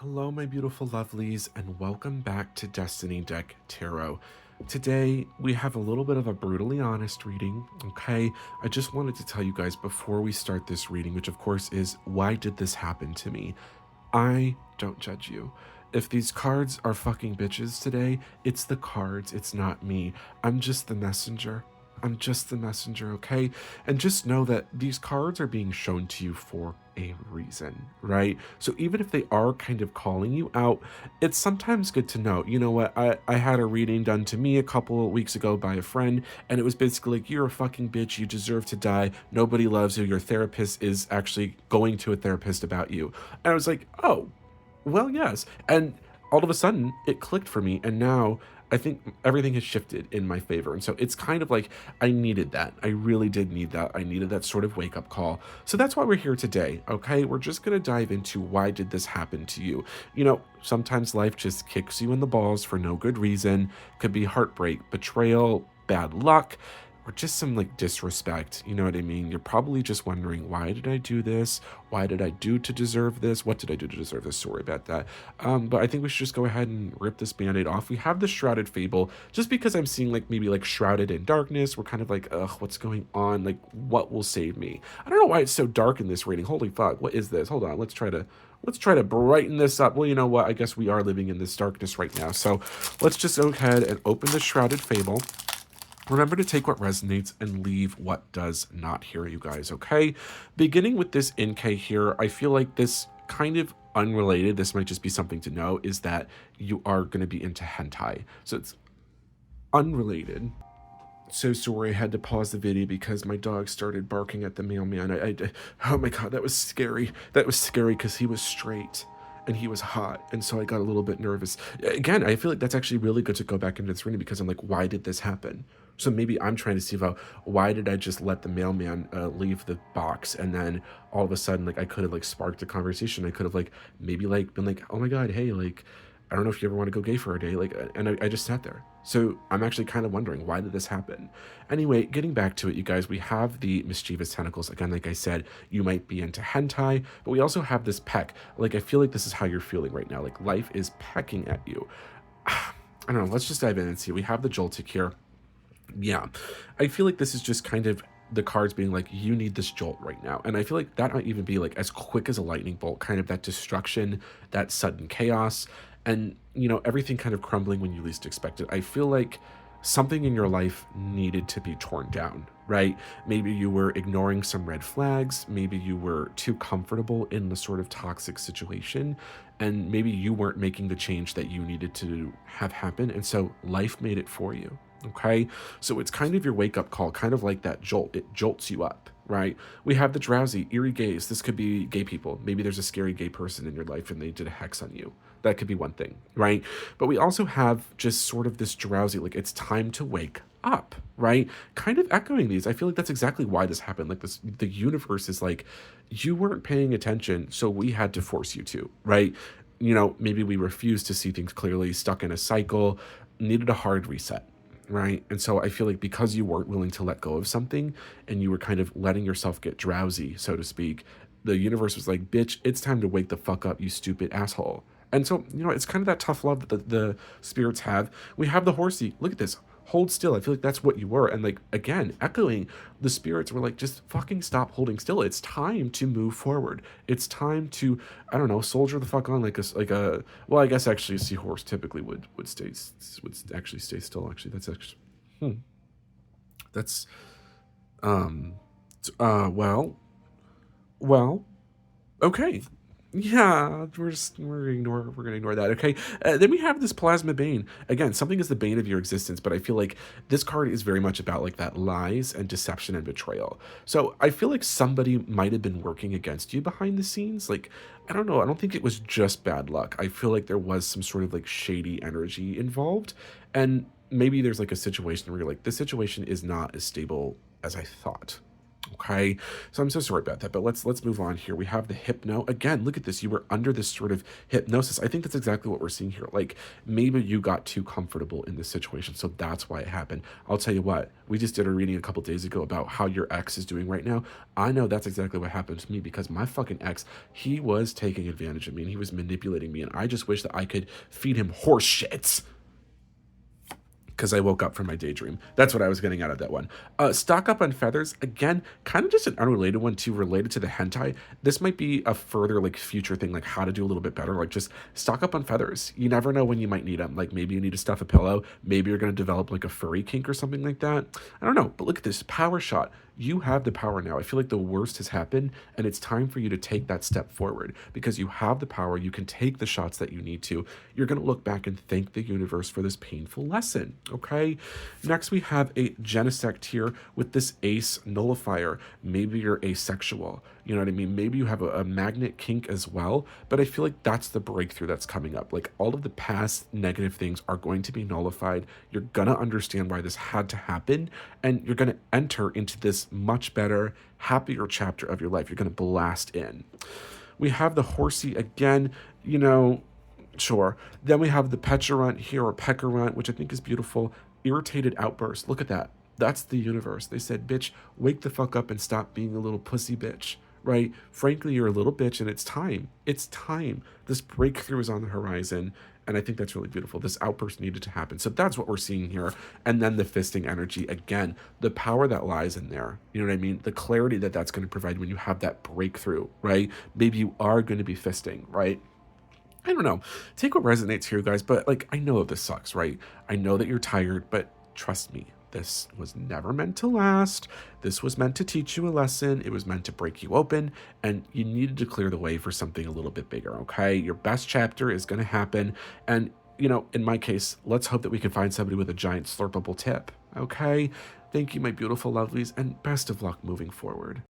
Hello, my beautiful lovelies, and welcome back to Destiny Deck Tarot. Today, we have a little bit of a brutally honest reading, okay? I just wanted to tell you guys before we start this reading, which of course is, why did this happen to me? I don't judge you. If these cards are fucking bitches today, it's the cards, it's not me. I'm just the messenger. I'm just the messenger, okay? And just know that these cards are being shown to you for a reason, right? So even if they are kind of calling you out, it's sometimes good to know. You know what? I had a reading done to me a couple of weeks ago by a friend, and it was basically like, you're a fucking bitch. You deserve to die. Nobody loves you. Your therapist is actually going to a therapist about you. And I was like, oh, well, yes. And all of a sudden, it clicked for me. And now I think everything has shifted in my favor. And so it's kind of like I needed that. I really did need that. I needed that sort of wake up call. So that's why we're here today. Okay. We're just going to dive into why did this happen to you? You know, sometimes life just kicks you in the balls for no good reason. Could be heartbreak, betrayal, bad luck, or just some like disrespect. You know what I mean? You're probably just wondering, why did I do this? Why did I do to deserve this? What did I do to deserve this? Sorry about that. But I think we should just go ahead and rip this band-aid off. We have the Shrouded Fable, just because I'm seeing like maybe like shrouded in darkness. We're kind of like, ugh, what's going on? Like, what will save me? I don't know why it's so dark in this reading. Holy fuck, what is this? Hold on, let's try to brighten this up. Well, you know what? I guess we are living in this darkness right now. So let's just go ahead and open the Shrouded Fable. Remember to take what resonates and leave what does not here, you guys, okay? Beginning with this NK here, I feel like this kind of unrelated, this might just be something to know, is that you are going to be into hentai. So it's unrelated. So sorry, I had to pause the video because my dog started barking at the mailman. Oh my god, that was scary. That was scary because he was straight and he was hot, and so I got a little bit nervous. Again, I feel like that's actually really good to go back into this reading because I'm like, why did this happen? So maybe I'm trying to see about why did I just let the mailman leave the box, and then all of a sudden, like I could have like sparked a conversation. I could have like maybe like been like, oh my god, hey, like I don't know if you ever want to go gay for a day, like, and I just sat there. So I'm actually kind of wondering, why did this happen? Anyway, getting back to it, you guys, we have the mischievous tentacles. Again, like I said, you might be into hentai, but we also have this peck. Like, I feel like this is how you're feeling right now. Like, life is pecking at you. I don't know. Let's just dive in and see. We have the Joltic here. Yeah, I feel like this is just kind of the cards being like, you need this jolt right now. And I feel like that might even be like as quick as a lightning bolt, kind of that destruction, that sudden chaos, and you know, everything kind of crumbling when you least expect it. I feel like something in your life needed to be torn down, right? Maybe you were ignoring some red flags, maybe you were too comfortable in the sort of toxic situation, and maybe you weren't making the change that you needed to have happen, and so life made it for you. Okay, so it's kind of your wake up call, kind of like that jolt. It jolts you up, right? We have the drowsy, eerie gaze. This could be gay people. Maybe there's a scary gay person in your life and they did a hex on you. That could be one thing, right? But we also have just sort of this drowsy, like it's time to wake up, right? Kind of echoing these. I feel like that's exactly why this happened. Like this, the universe is like, you weren't paying attention, so we had to force you to, right? You know, maybe we refused to see things clearly, stuck in a cycle, needed a hard reset, right? And so I feel like because you weren't willing to let go of something and you were kind of letting yourself get drowsy, so to speak, the universe was like, bitch, it's time to wake the fuck up, you stupid asshole. And so, you know, it's kind of that tough love that the spirits have. We have the horsey. Look at this. Hold still. I feel like that's what you were. And like, again, echoing, the spirits were like, just fucking stop holding still. It's time to move forward. It's time to, I don't know, soldier the fuck on like a, well, I guess actually a seahorse typically would actually stay still. Actually, that's actually, that's, um, well, well, okay. Yeah, we're gonna ignore that. Okay. Then we have this plasma bane. Again, something is the bane of your existence, but I feel like this card is very much about like that lies and deception and betrayal. So I feel like somebody might have been working against you behind the scenes. Like, I don't know. I don't think it was just bad luck. I feel like there was some sort of like shady energy involved, and maybe there's like a situation where you're like, this situation is not as stable as I thought. Okay, so I'm so sorry about that, but let's move on here. We have the hypno again. Look at this. You were under this sort of hypnosis. I think that's exactly what we're seeing here. Like maybe you got too comfortable in this situation, so that's why it happened. I'll tell you what. We just did a reading a couple days ago about how your ex is doing right now. I know that's exactly what happened to me because my fucking ex, he was taking advantage of me and he was manipulating me, and I just wish that I could feed him horse shits because I woke up from my daydream. That's what I was getting out of that one. Stock up on feathers. Again, kind of just an unrelated one too, related to the hentai. This might be a further like future thing, like how to do a little bit better. Like just stock up on feathers. You never know when you might need them. Like maybe you need to stuff a pillow. Maybe you're going to develop like a furry kink or something like that. I don't know. But look at this power shot. You have the power now. I feel like the worst has happened, and it's time for you to take that step forward because you have the power. You can take the shots that you need to. You're going to look back and thank the universe for this painful lesson. Okay. Next, we have a genesect here with this ace nullifier. Maybe you're asexual. You know what I mean? Maybe you have a magnet kink as well, but I feel like that's the breakthrough that's coming up. Like all of the past negative things are going to be nullified. You're going to understand why this had to happen, and you're going to enter into this much better, happier chapter of your life. You're going to blast in. We have the horsey again, you know, sure. Then we have the petulant here, or pecorant, which I think is beautiful. Irritated outburst. Look at that. That's the universe. They said, bitch, wake the fuck up and stop being a little pussy bitch, right? Frankly, you're a little bitch and it's time. It's time. This breakthrough is on the horizon. And I think that's really beautiful. This outburst needed to happen. So that's what we're seeing here. And then the fisting energy, again, the power that lies in there. You know what I mean? The clarity that that's going to provide when you have that breakthrough, right? Maybe you are going to be fisting, right? I don't know. Take what resonates here, guys. But like, I know this sucks, right? I know that you're tired, but trust me, this was never meant to last. This was meant to teach you a lesson. It was meant to break you open, and you needed to clear the way for something a little bit bigger, okay? Your best chapter is going to happen. And, you know, in my case, let's hope that we can find somebody with a giant slurpable tip, okay? Thank you, my beautiful lovelies, and best of luck moving forward.